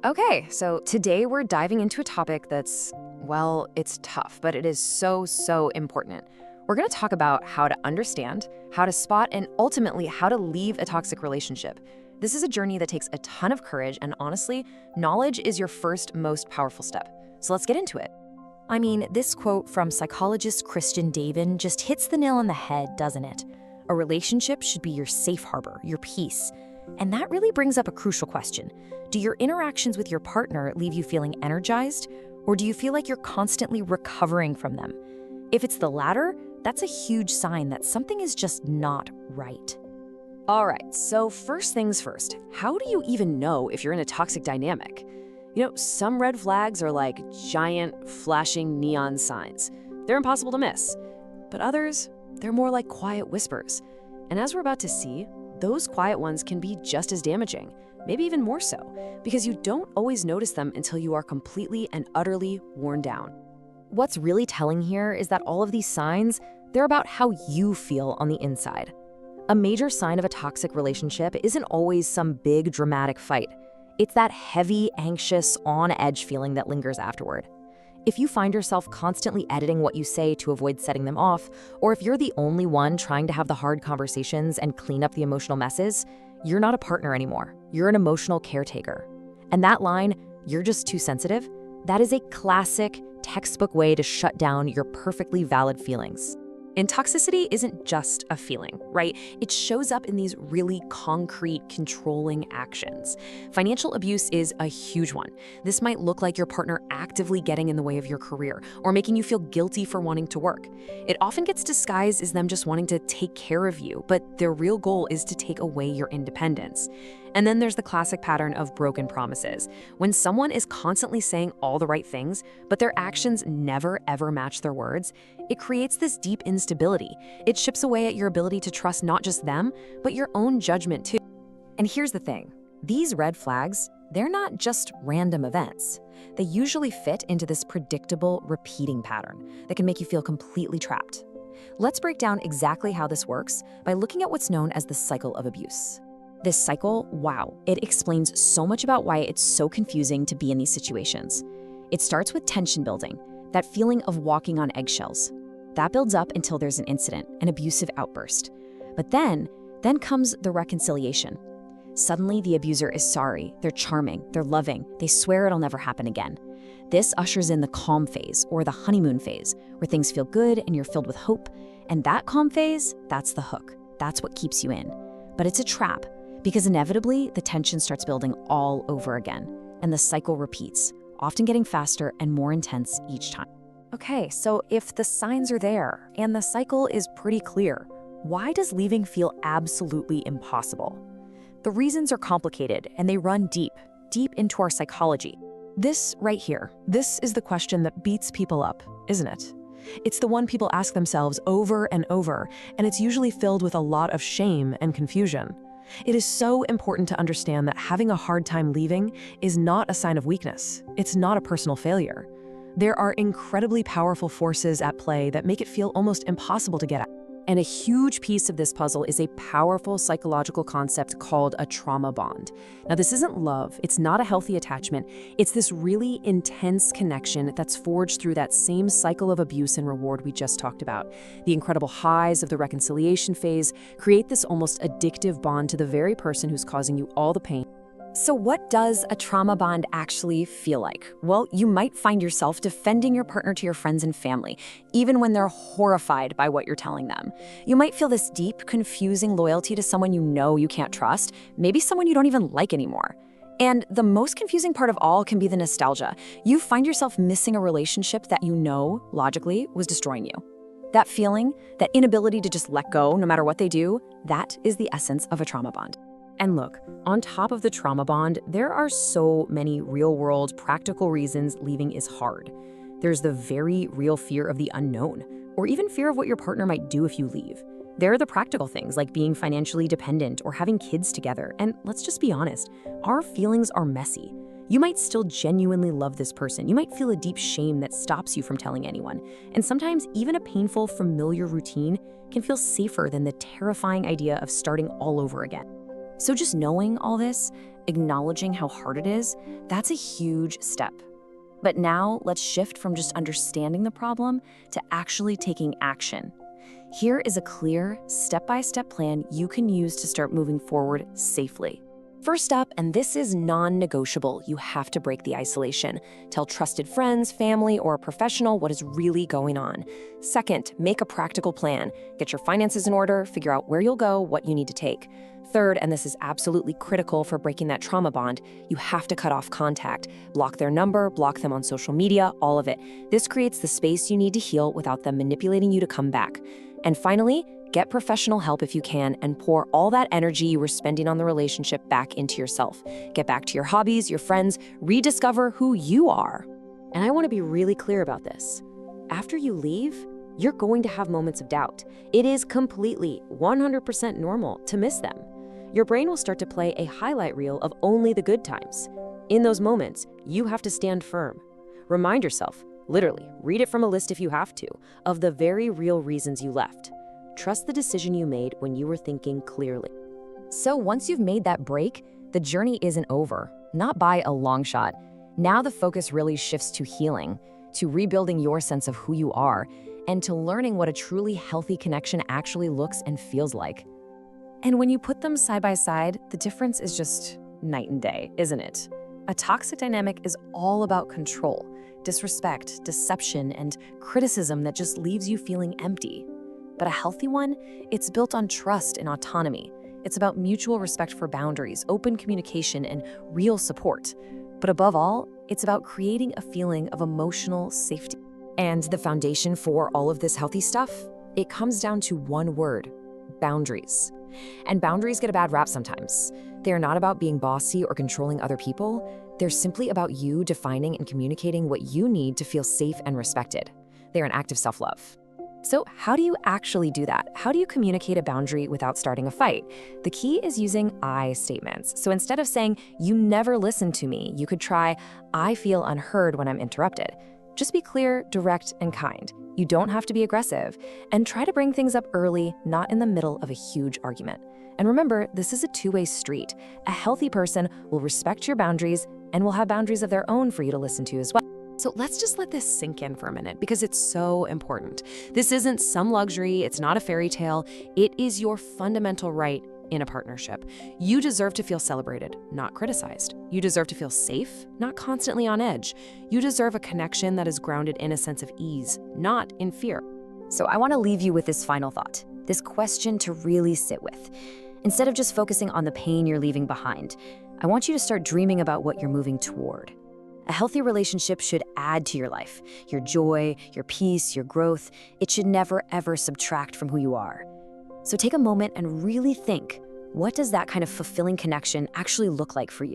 Okay, so today we're diving into a topic that's, well, it's tough, but it is so important. We're going to talk about how to understand, how to spot, and ultimately how to leave a toxic relationship. This is a journey that takes a ton of courage, and honestly, knowledge is your first, most powerful step. So let's get into it. I mean, this quote from psychologist Christian Davin just hits the nail on the head, doesn't it? A relationship should be your safe harbor, your peace. And that really brings up a crucial question. Do your interactions with your partner leave you feeling energized, or do you feel like you're constantly recovering from them? If it's the latter, that's a huge sign that something is just not right. All right, so first things first, how do you even know if you're in a toxic dynamic? Some red flags are like giant, flashing neon signs. They're impossible to miss. But others, they're more like quiet whispers. And as we're about to see, those quiet ones can be just as damaging, maybe even more so, because you don't always notice them until you are completely and utterly worn down. What's really telling here is that all of these signs, they're about how you feel on the inside. A major sign of a toxic relationship isn't always some big dramatic fight. It's that heavy, anxious, on-edge feeling that lingers afterward. If you find yourself constantly editing what you say to avoid setting them off, or if you're the only one trying to have the hard conversations and clean up the emotional messes, you're not a partner anymore. You're an emotional caretaker. And that line, "you're just too sensitive," that is a classic, textbook way to shut down your perfectly valid feelings. And toxicity isn't just a feeling, right? It shows up in these really concrete, controlling actions. Financial abuse is a huge one. This might look like your partner actively getting in the way of your career or making you feel guilty for wanting to work. It often gets disguised as them just wanting to take care of you, but their real goal is to take away your independence. And then there's the classic pattern of broken promises. When someone is constantly saying all the right things, but their actions never ever match their words, it creates this deep instability. It chips away at your ability to trust not just them, but your own judgment too. And here's the thing. These red flags, they're not just random events. They usually fit into this predictable, repeating pattern that can make you feel completely trapped. Let's break down exactly how this works by looking at what's known as the cycle of abuse. This cycle, wow, it explains so much about why it's so confusing to be in these situations. It starts with tension building, that feeling of walking on eggshells. That builds up until there's an incident, an abusive outburst. But then comes the reconciliation. Suddenly, the abuser is sorry, they're charming, they're loving, they swear it'll never happen again. This ushers in the calm phase, or the honeymoon phase, where things feel good and you're filled with hope. And that calm phase, that's the hook. That's what keeps you in. But it's a trap, because inevitably, the tension starts building all over again, and the cycle repeats, often getting faster and more intense each time. Okay, so if the signs are there, and the cycle is pretty clear, why does leaving feel absolutely impossible? The reasons are complicated, and they run deep into our psychology. This right here, this is the question that beats people up, isn't it? It's the one people ask themselves over and over, and it's usually filled with a lot of shame and confusion. It is so important to understand that having a hard time leaving is not a sign of weakness. It's not a personal failure. There are incredibly powerful forces at play that make it feel almost impossible to get at. And a huge piece of this puzzle is a powerful psychological concept called a trauma bond. Now, this isn't love. It's not a healthy attachment. It's this really intense connection that's forged through that same cycle of abuse and reward we just talked about. The incredible highs of the reconciliation phase create this almost addictive bond to the very person who's causing you all the pain. So what does a trauma bond actually feel like? Well, you might find yourself defending your partner to your friends and family, even when they're horrified by what you're telling them. You might feel this deep, confusing loyalty to someone you know you can't trust, maybe someone you don't even like anymore. And the most confusing part of all can be the nostalgia. You find yourself missing a relationship that you know, logically, was destroying you. That feeling, that inability to just let go no matter what they do, that is the essence of a trauma bond. And look, on top of the trauma bond, there are so many real-world, practical reasons leaving is hard. There's the very real fear of the unknown, or even fear of what your partner might do if you leave. There are the practical things like being financially dependent or having kids together, and let's just be honest, our feelings are messy. You might still genuinely love this person. You might feel a deep shame that stops you from telling anyone. And sometimes even a painful, familiar routine can feel safer than the terrifying idea of starting all over again. So just knowing all this, acknowledging how hard it is, that's a huge step. But now let's shift from just understanding the problem to actually taking action. Here is a clear, step-by-step plan you can use to start moving forward safely. First up, and this is non-negotiable, you have to break the isolation. Tell trusted friends, family, or a professional what is really going on. Second, make a practical plan. Get your finances in order, figure out where you'll go, what you need to take. Third, and this is absolutely critical for breaking that trauma bond, you have to cut off contact. Block their number, block them on social media, all of it. This creates the space you need to heal without them manipulating you to come back. And finally, get professional help if you can and pour all that energy you were spending on the relationship back into yourself. Get back to your hobbies, your friends, rediscover who you are. And I want to be really clear about this. After you leave, you're going to have moments of doubt. It is completely 100% normal to miss them. Your brain will start to play a highlight reel of only the good times. In those moments, you have to stand firm. Remind yourself, literally, read it from a list if you have to, of the very real reasons you left. Trust the decision you made when you were thinking clearly. So once you've made that break, the journey isn't over, not by a long shot. Now the focus really shifts to healing, to rebuilding your sense of who you are, and to learning what a truly healthy connection actually looks and feels like. And when you put them side by side, the difference is just night and day, isn't it? A toxic dynamic is all about control, disrespect, deception, and criticism that just leaves you feeling empty. But a healthy one, it's built on trust and autonomy. It's about mutual respect for boundaries, open communication, and real support. But above all, it's about creating a feeling of emotional safety. And the foundation for all of this healthy stuff, it comes down to one word: boundaries. And boundaries get a bad rap sometimes. They are not about being bossy or controlling other people. They're simply about you defining and communicating what you need to feel safe and respected. They're an act of self-love. So how do you actually do that? How do you communicate a boundary without starting a fight? The key is using I statements. So instead of saying, "You never listen to me," you could try, "I feel unheard when I'm interrupted." Just be clear, direct, and kind. You don't have to be aggressive. And try to bring things up early, not in the middle of a huge argument. And remember, this is a two-way street. A healthy person will respect your boundaries and will have boundaries of their own for you to listen to as well. So let's just let this sink in for a minute because it's so important. This isn't some luxury, it's not a fairy tale. It is your fundamental right in a partnership. You deserve to feel celebrated, not criticized. You deserve to feel safe, not constantly on edge. You deserve a connection that is grounded in a sense of ease, not in fear. So I want to leave you with this final thought, this question to really sit with. Instead of just focusing on the pain you're leaving behind, I want you to start dreaming about what you're moving toward. A healthy relationship should add to your life, your joy, your peace, your growth. It should never, ever subtract from who you are. So take a moment and really think, what does that kind of fulfilling connection actually look like for you?